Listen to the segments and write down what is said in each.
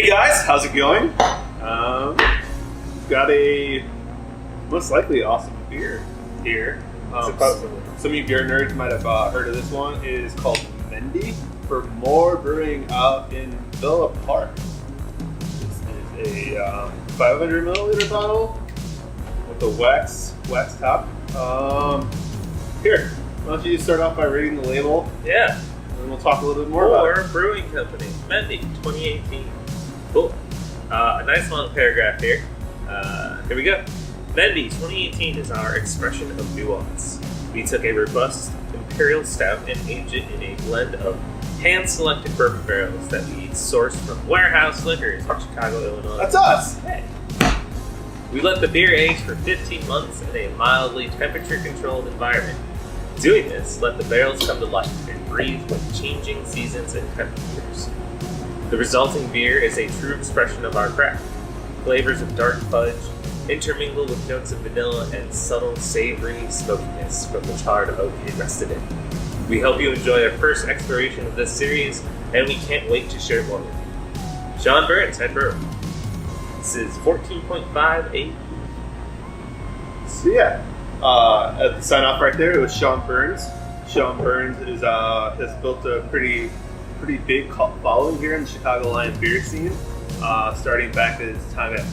guys, how's it going? Got a most likely awesome beer here. Some of you beer nerds might have heard of this one. It is called Mehndi for More Brewing out in Villa Park. This is a 500 milliliter bottle with a wax top. Here, why don't you start off by reading the label? Yeah. And then we'll talk a little bit more about it. More Brewing Company, Mehndi, 2018. Cool. A nice long paragraph here. Here we go. Mehndi 2018 is our expression of nuance. We took a robust Imperial Stout and aged it in a blend of hand-selected bourbon barrels that we sourced from Warehouse Liquors in Chicago, Illinois. That's us! Hey. We let the beer age for 15 months in a mildly temperature-controlled environment. Doing this let the barrels come to life and breathe with changing seasons and temperatures. The resulting beer is a true expression of our craft. Flavors of dark fudge intermingle with notes of vanilla and subtle savory smokiness from the charred oak it rested in. We hope you enjoy our first exploration of this series, and we can't wait to share more with you. Sean Burns, head brewer. This is 14.58. So yeah, at the sign off right there, it was Sean Burns. Sean Burns is has built a pretty big cult following here in the Chicagoland beer scene. Starting back at his time at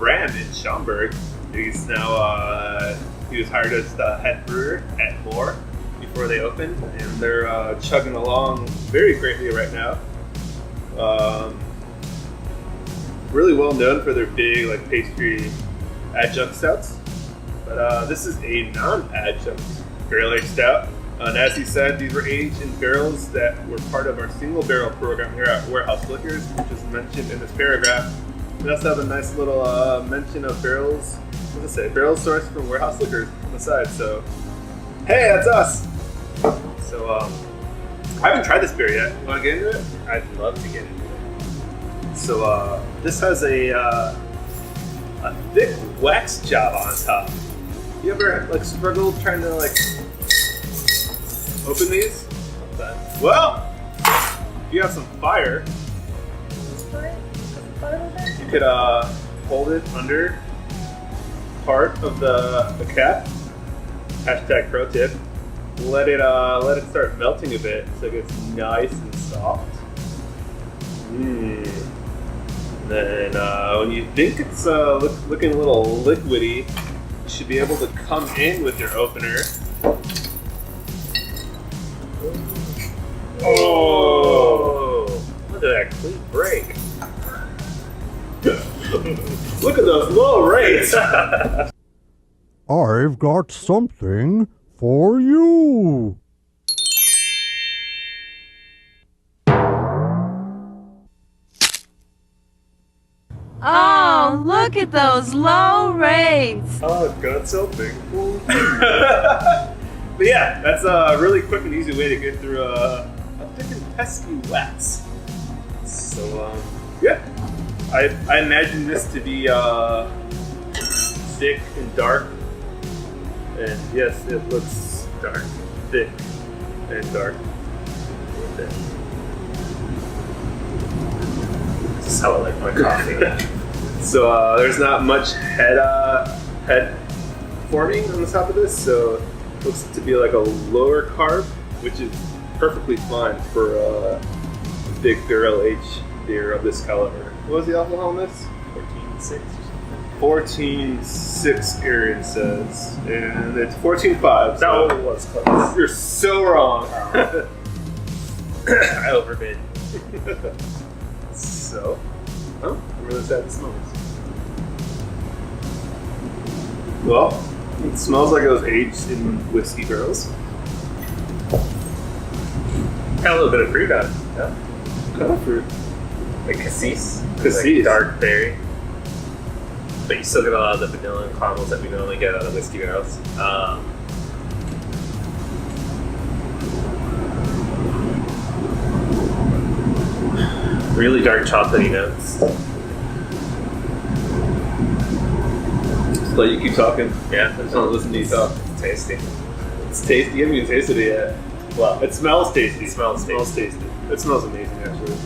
Ram in Schaumburg. He's now he was hired as the head brewer at More before they opened, and they're chugging along very greatly right now. Really well known for their big pastry adjunct stouts, but this is a non-adjunct barrel-aged stout. And as he said, these were aged in barrels that were part of our single barrel program here at Warehouse Liquors, which is mentioned in this paragraph. We also have a nice little mention of barrels. What does it say? Barrels sourced from Warehouse Liquors on the side. So, hey, that's us. So, I haven't tried this beer yet. You want to get into it? I'd love to get into it. So, this has a thick wax job on top. You ever struggled trying to open these? Well, if you have some fire, you could hold it under part of the cap. Hashtag pro tip. Let it start melting a bit so it gets nice and soft. Then when you think it's looking a little liquidy, you should be able to come in with your opener. Oh! Look at that clean break. Look at those low rates. I've got something for you. Oh, look at those low rates. Oh, I've got something for you. But yeah, that's a really quick and easy way to get through a thick and pesky wax. So, yeah. I imagine this to be thick and dark. And yes, it looks dark. Thick and dark. This is how I like my coffee. So there's not much head forming on the top of this, so it looks to be like a lower carb, which is perfectly fine for a big barrel-aged beer of this caliber. What was the alcohol on this? 14.6. 14.6 Aaron says, and it's 14.5. So That was close. you're so wrong. I overbid. So, I'm really sad this smells. Well, it smells like it was aged in whiskey barrels. Got a little bit of fruit on it. Yeah. What kind of fruit? Like cassis. Cassis. Like dark berry. But you still get a lot of the vanilla and caramels that we normally get out of whiskey barrels. Really dark chocolatey notes. Just let you keep talking. Yeah. I just want to listen to you talk. It's tasty. It's tasty. You haven't even tasted it yet. Well, It smells tasty. It smells tasty. It smells amazing, actually.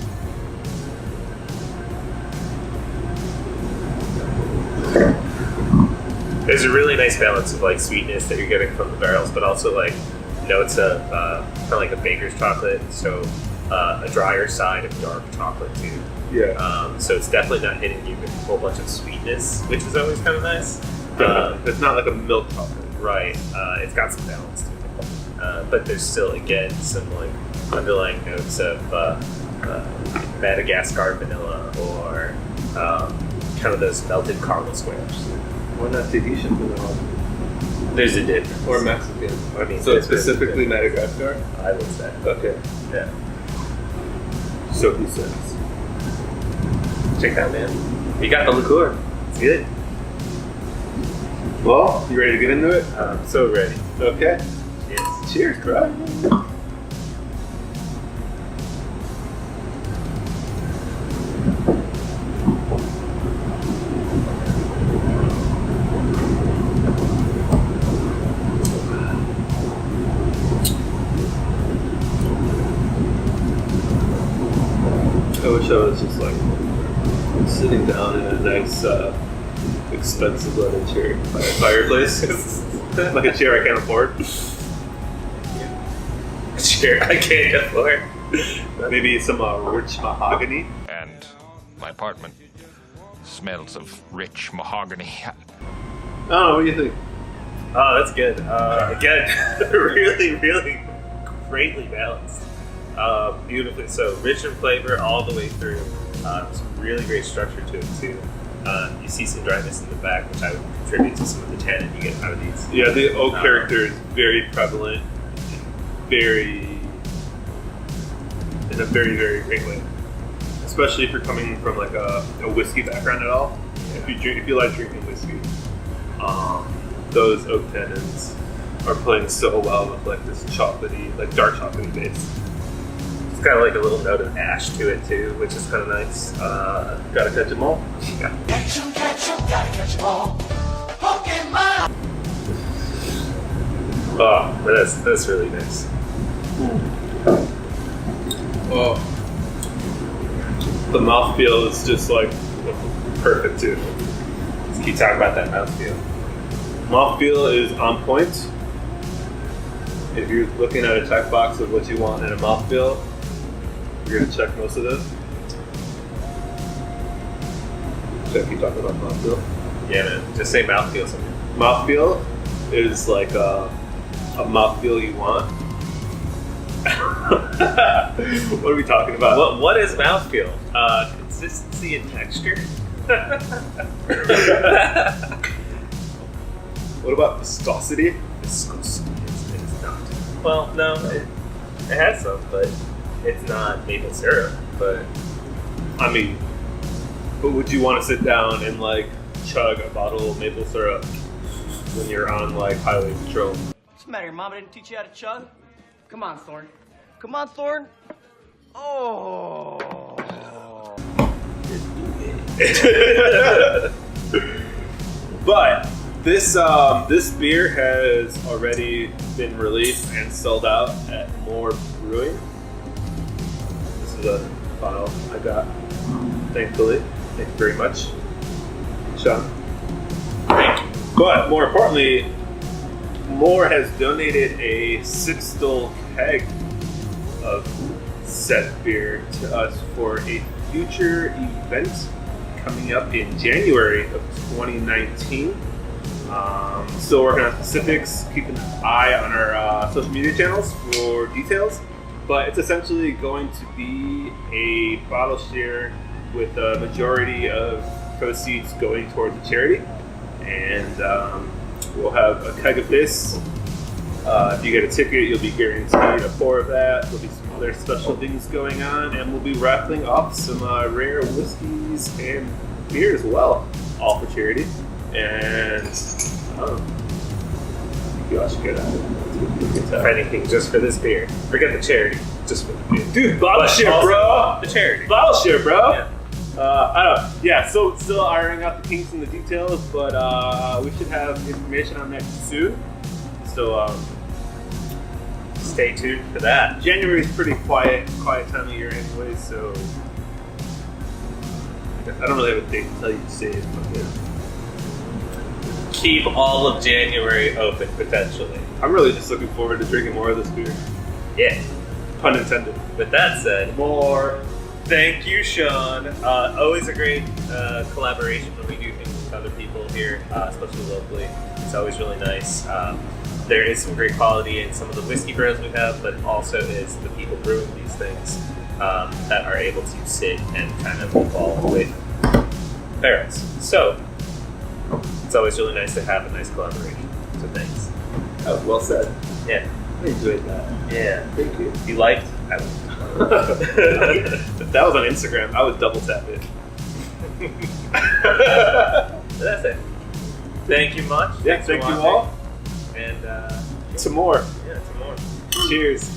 There's a really nice balance of like sweetness that you're getting from the barrels, but also like notes of kind of like a baker's chocolate, so a drier side of dark chocolate too. Yeah. So it's definitely not hitting you with a whole bunch of sweetness, which is always kind of nice. It's not like a milk chocolate. Right. It's got some balance to it. But there's still, again, some like underlying notes of Madagascar vanilla or kind of those melted caramel squares. Why not Tahitian vanilla? There's a difference. Or Mexican. I mean, so it's specifically Madagascar? I would say. Okay. Yeah. So he says. Check that, man. You got the liqueur. It's good. Well, you ready to get into it? I'm so ready. Okay. Yes. Cheers, bro. I wish I was just like sitting down in a nice, expensive leather chair by a fireplace. Like a chair I can't afford. A chair I can't afford. Maybe some rich mahogany. And my apartment smells of rich mahogany. Oh, what do you think? Oh, that's good. Again, really, really greatly balanced. Beautifully. So rich in flavor all the way through. Some really great structure to it too. You see some dryness in the back, which I would contribute to some of the tannin you get out of these. Yeah, the oak character is very prevalent, in a very, very great way. Especially if you're coming from like a whiskey background at all. Yeah. If you like drinking whiskey, those oak tannins are playing so well with like this chocolatey, like dark chocolatey base. It's got like a little note of ash to it too, which is kind of nice. Gotta catch them all. Yeah. Catch 'em, gotta catch 'em all. Pokemon! Oh, but that's really nice. Oh, the mouthfeel is just like perfect too. Let's keep talking about that mouthfeel. Mouthfeel is on point. If you're looking at a checkbox of what you want in a mouthfeel, you're gonna check most of those. Should I keep talking about mouthfeel? Yeah, man. Just say mouthfeel something. Mouthfeel is like a mouthfeel you want. What are we talking about? What is mouthfeel? Consistency and texture? What about viscosity? It's not. Well, no, it has some, but it's not maple syrup. But I mean, but would you want to sit down and like chug a bottle of maple syrup when you're on like highway patrol? What's the matter? Your mama didn't teach you how to chug? Come on, Thorn. Come on, Thorn. Oh. But this beer has already been released and sold out at More Brewing. This is a bottle I got, thankfully. Thank you very much, Sean. But more importantly, More has donated a 6-stall keg of said beer to us for a future event coming up in January of 2019. Still working on specifics. Keep an eye on our social media channels for details. But it's essentially going to be a bottle share with a majority of proceeds going towards a charity. And we'll have a keg of this. If you get a ticket, you'll be guaranteed a pour of that. There'll be some other special things going on, and we'll be raffling off some rare whiskeys and beer as well, all for charity. And you all should get at it. if anything, just for this beer. Forget the charity. Just for the beer. Dude, bottle But share, also bro. The charity. Bottle share, bro. Yeah. I don't know. Yeah, so still ironing out the kinks and the details, but we should have information on that soon. So Stay tuned for that. January is pretty quiet time of year anyway, so I don't really have a date to tell you to save, but yeah. keep all of January open potentially. I'm really just looking forward to drinking more of this beer. Yeah. Pun intended. With that said, more. Thank you, Sean. Always a great collaboration when we do things with other people here, especially locally. It's always really nice. There is some great quality in some of the whiskey barrels we have, but also is the people brewing these things that are able to sit and kind of evolve with barrels. So it's always really nice to have a nice collaboration. So thanks. That was well said. Yeah. I enjoyed that. Yeah. Thank you. You liked? I liked. If that was on Instagram, I would double tap it. That's it. Thank you much. Yeah, Thanks for thank you watching. all. And To more. yeah, some more. Cheers.